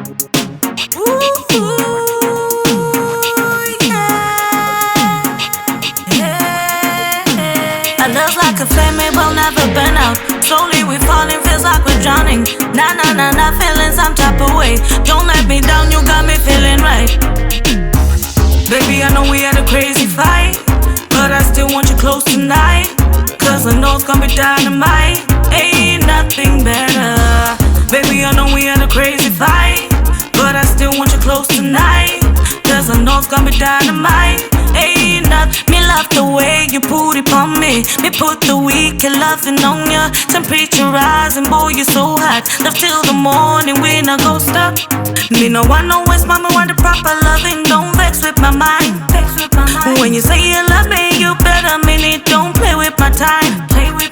Ooh, yeah. Our love's like a flame, it will never burn out. Slowly we falling, feels like we're drowning. Nah, feeling some type of way. Don't let me down, you got me feeling right. Baby, I know we had a crazy fight, but I still want you close tonight. Cause I know it's gonna be dynamite. Ain't nothing better. Baby, I know we had a crazy fight, but I still want you close tonight. Cause I know it's gonna be dynamite. Ain't nothing. Me love the way you put it on me. Me put the weekend loving on ya. Temperature rising, boy, you're so hot. Love till the morning, we not gon' stop. Me no want no waste, mama want the proper loving. Don't vex with my mind. When you say you love me, you better mean it. Don't play with my time.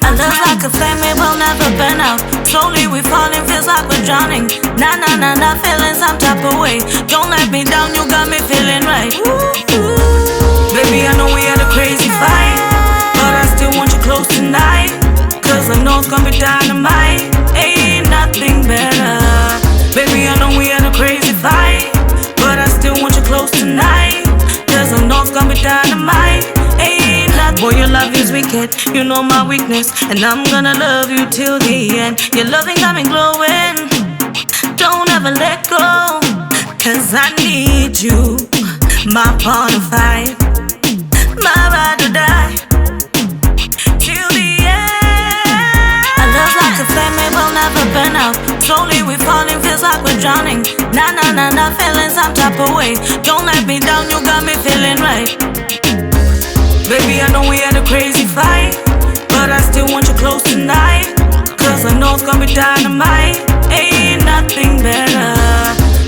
Our love's like a flame, it will never burn out. Slowly we falling, feels like we're drowning. Nah, feeling some type of way. Don't let me down, you got me feeling right. Baby, I know we had a crazy fight, but I still want you close tonight. Cause I know it's gonna be dynamite. Ain't nothing better. Baby, I know we had a crazy fight, but I still want you close tonight. Cause I know it's gonna be dynamite. Ain't nothing. Boy, your love is wicked, you know my weakness, and I'm gonna love you till the end. Your loving got me glowing. Don't ever let go, cause I need you. My bona fide, my ride or die, till the end. Our love's like a flame, it will never burn out. Slowly we falling, feels like we're drowning. Nah, feeling some type of way. Don't let me down, you got me feeling right. Baby, I know we had a crazy fight, but I still want you close tonight. Cause I know it's gonna be dynamite. Ain't nothing better.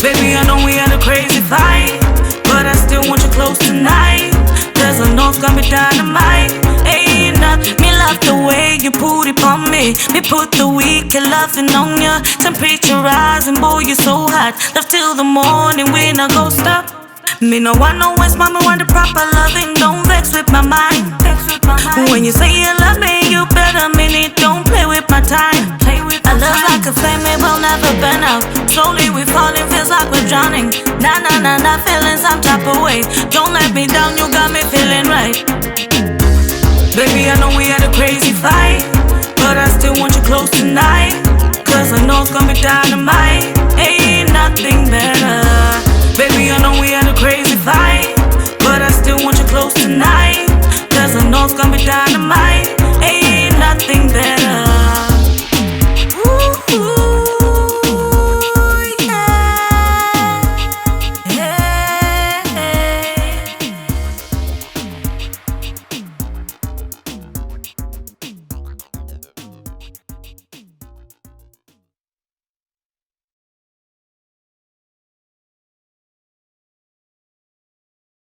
Baby, I know we had a crazy fight, but I still want you close tonight. Cause I know it's gonna be dynamite. Ain't nothing. Me love the way you put it on me. Me put the weekend loving on ya. Temperature rising, boy, you're so hot. Love till the morning, we not gon' stop. Me no want no waste, mama want the proper loving. Don't vex with my mind. When you say you love me, you better mean it. Don't play with my time. Our love like a flame, it will never burn out. Slowly we falling, feels like we're drowning. Nah, feeling some type of way. Don't let me down, you got me feeling right. Baby, I know we had a crazy fight, but I still want you close tonight. Cause I know it's gonna be dynamite. Hey,